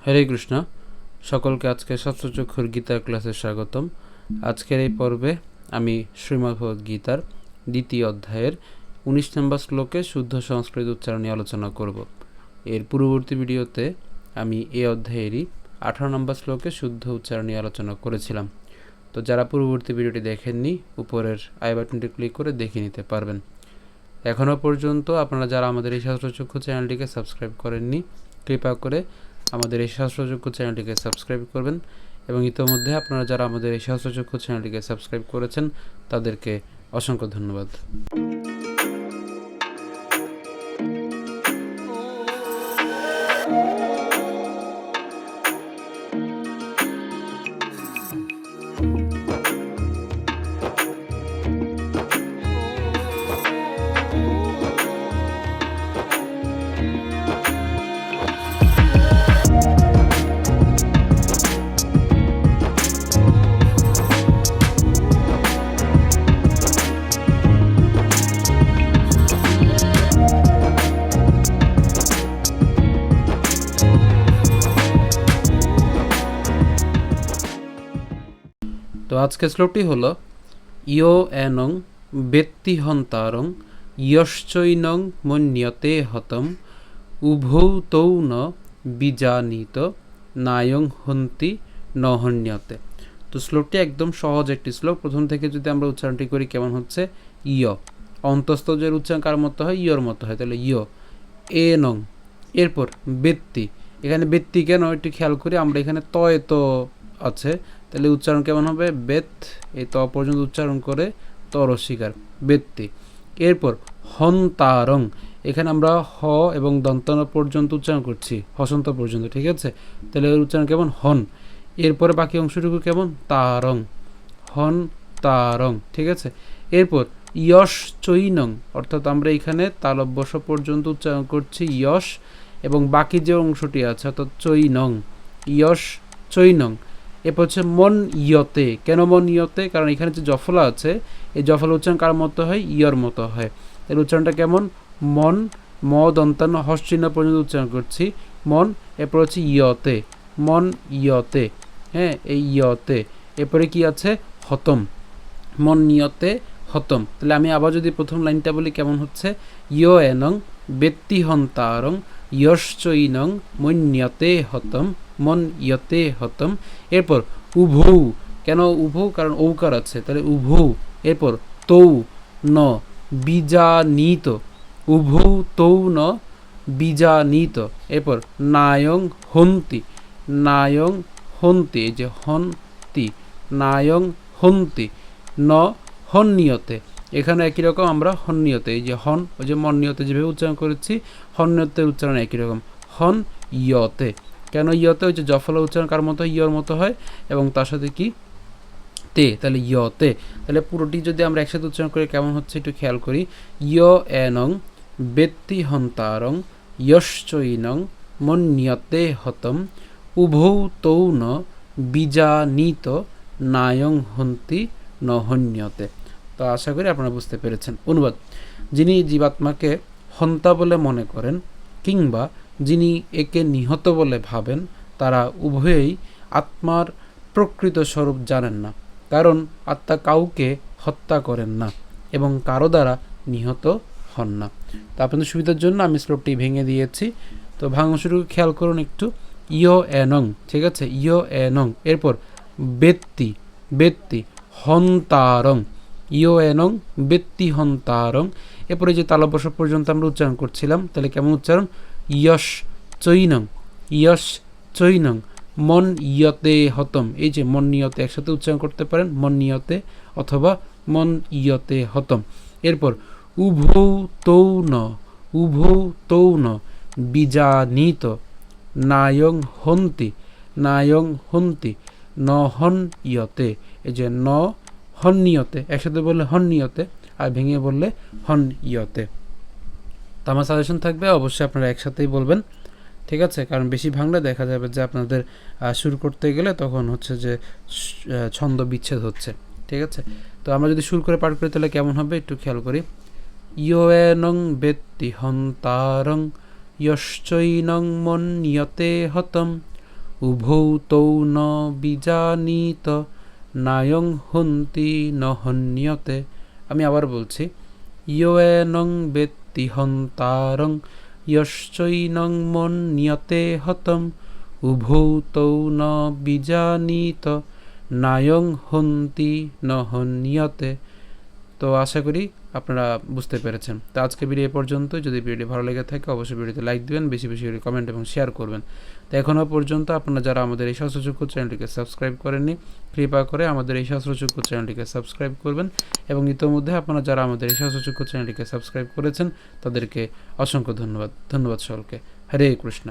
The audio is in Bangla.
হরে কৃষ্ণ। সকলকে আজকে সত্যচক্ষুর গীতা ক্লাসে স্বাগতম। আজকের এই পর্বে আমি শ্রীমদ্ভগবদ্ গীতার দ্বিতীয় অধ্যায়ের 19 নম্বর শ্লোকে শুদ্ধ সংস্কৃত উচ্চারণ নিয়ে আলোচনা করব। এর পূর্ববর্তী ভিডিওতে আমি এই অধ্যায়েরই 18 নম্বর শ্লোকে শুদ্ধ উচ্চারণ নিয়ে আলোচনা করেছিলাম। তো যারা পূর্ববর্তী ভিডিওটি দেখেননি, উপরের আই বাটনটি ক্লিক করে দেখে নিতে পারবেন। এখনও পর্যন্ত আপনারা যারা আমাদের এই শাস্ত্রচক্ষু চ্যানেলটিকে সাবস্ক্রাইব করেননি, কৃপা করে আমাদের এই শাস্ত্রচক্ষু চ্যানেলটিকে সাবস্ক্রাইব করবেন এবং ইতোমধ্যে আপনারা যারা আমাদের এই শাস্ত্রচক্ষু চ্যানেলটিকে সাবস্ক্রাইব করেছেন তাদেরকে অসংখ্য ধন্যবাদ। তো আজকের শ্লোকটি হলো ইয়ো এনং বেত্তি হন্তারং ইয়শ্চৈনং মন্যতে হতম উভৌ তৌ ন বিজানীত নায়ং হন্তি নহন্যতে। তো শ্লোকটি একদম সহজ একটি শ্লোক। প্রথম থেকে যদি আমরা উচ্চারণটি করি কেমন হচ্ছে, ইয় অন্তস্থ যে উচ্চারণ কার মতো হয়, ইয়র মতো হয়, তাহলে ইয় এ নং। এরপর বেত্তি, এখানে বেত্তি কেন একটু খেয়াল করি, আমরা এখানে তয় তো আছে, তাহলে উচ্চারণ কেমন হবে, বেত, এই ত পর্যন্ত উচ্চারণ করে তর শিকার বেত্তি। এরপর হন্তারং, এখানে আমরা হ এবং দন্তন পর্যন্ত উচ্চারণ করছি, হসন্ত পর্যন্ত, ঠিক আছে, তাহলে এর উচ্চারণ কেমন, হন। এরপরে বাকি অংশটুকু কেমন, তারং, হন তারং, ঠিক আছে। এরপর ইয়শ চৈনং, অর্থাৎ আমরা এখানে তালব্যস পর্যন্ত উচ্চারণ করছি ইয়শ, এবং বাকি যে অংশটি আছে অর্থাৎ চৈনং, ইয়শ চৈনং। এরপর হচ্ছে মন ইয়তে, কেন মন ইয়তে, কারণ এখানে যে জফলা আছে, এই জফলা উচ্চারণ কার মতো হয়, ইয়র মতো হয়, এর উচ্চারণটা কেমন, মন, ম দন্তান্ন হস চিহ্ন পর্যন্ত উচ্চারণ করছি, মন। এরপর হচ্ছে ইয়তে, মন ইয়তে, হ্যাঁ, এই ইয়তে। এরপরে কি আছে, হতম, মন নিয়তে হতম। তাহলে আমি আবার যদি প্রথম লাইনটা বলি কেমন হচ্ছে, ইয় এনং বেত্তি হন্তারং ইয়শ্চৈনং মন্যতে হতম মন ইয়তে হতম। এরপর উভৌ, কেন উভৌ, কারণ ঔকার আছে, তাহলে উভৌ। এরপর তৌ ন বীজানীত, উভৌ তৌ ন বীজানীত। এরপর নায়ং হন্তি, নায়ং হন্তি, এই যে হন্তি, নায়ং হন্তি ন হন্নিয়তে, এখানে একই রকম আমরা হন্নিয়তে, এই যে হন, ওই যে মন্নিয়তে যেভাবে উচ্চারণ করেছি, হন্নিয়তের উচ্চারণ একই রকম, হন ইয়তে। কেন ইয়তে, ওই যে জফলা উচ্চারণ কার মতো, ইয়র মতো হয়, এবং তার সাথে কি তে, তাহলে ইয়তে। তাহলে পুরোটি যদি আমরা একসাথে উচ্চারণ করি কেমন হচ্ছে একটু খেয়াল করি, ইয় এনং বেত্তি হন্তারং ইয়শ্চৈনং মন্যতে হতম উভৌ তৌ ন বীজানীত নায়ং হন্তি নহন্যতে। তো আশা করি আপনারা বুঝতে পেরেছেন। অনুবাদ, যিনি জীবাত্মাকে হন্তা বলে মনে করেন কিংবা যিনি একে নিহত বলে ভাবেন, তারা উভয়েই আত্মার প্রকৃত স্বরূপ জানেন না, কারণ আত্মা কাউকে হত্যা করেন না এবং কারো দ্বারা নিহত হন না। তো আপনাদের সুবিধার জন্য আমি শ্লোকটি ভেঙে দিয়েছি, তো ভাঙাংশটুকু খেয়াল করুন একটু। ইয় এনং, ঠিক আছে, ইয় এনং। এরপর বেত্তি, বেত্তি হন্তারং, ইয় এনং বেত্তি হন্তারং। এরপরে যে তালব্যস পর্যন্ত আমরা উচ্চারণ করছিলাম, তাহলে কেমন উচ্চারণ, ইয়শ চৈনং, ইয়শ চৈনং মন ইয়তে হতম। এই যে মন নিয়তে একসাথে উচ্চারণ করতে পারেন, মন নিয়তে অথবা মন ইয়তে হতম। এরপর উভৌ তৌ ন, উভৌ তৌ ন বীজানীত নায়ং হন্তি, নায়ং হন্তি নহন ইয়তে। এই যে ন হন্নিয়তে, একসাথে বললে হন্নিয়তে, আর ভেঙে বললে হন ইয়তে। তো আমার সাজেশন থাকবে অবশ্যই আপনারা একসাথেই বলবেন, ঠিক আছে, কারণ বেশি ভাঙলে দেখা যাবে যে আপনাদের শুরু করতে গেলে তখন হচ্ছে যে ছন্দ বিচ্ছেদ হচ্ছে, ঠিক আছে। তো আমরা যদি শুরু করে পাঠ করি তাহলে কেমন হবে একটু খেয়াল করি, ইয় এনং বেত্তি হন্তারং ইয়শ্চৈনং মন্যতে হতম উভৌ তৌ ন বিজানীত নায়ং হন্তি ন হন্যতে। আমি আবার বলছি, ইয়ং বেত্তি হন্তারং ইয়শ্চৈনং মন্যতে হতম উভৌ তৌ ন বিজানীত নায়ং হন্তি ন হন্যতে। তো আশা করি আপনারা বুঝতে পেরেছেন। তো আজকে ভিডিও এ পর্যন্ত। যদি ভিডিওটি ভালো লেগে থাকে অবশ্যই ভিডিওতে লাইক দিবেন, বেশি বেশি করে কমেন্ট এবং শেয়ার করবেন। তো এখনও পর্যন্ত আপনারা যারা আমাদের এই শাস্ত্রচক্ষু চ্যানেলটিকে সাবস্ক্রাইব করেননি, কৃপা করে আমাদের এই শাস্ত্রচক্ষু চ্যানেলটিকে সাবস্ক্রাইব করবেন, এবং ইতোমধ্যে আপনারা যারা আমাদের এই শাস্ত্রচক্ষু চ্যানেলটিকে সাবস্ক্রাইব করেছেন তাদেরকে অসংখ্য ধন্যবাদ। ধন্যবাদ সকলকে। হরে কৃষ্ণ।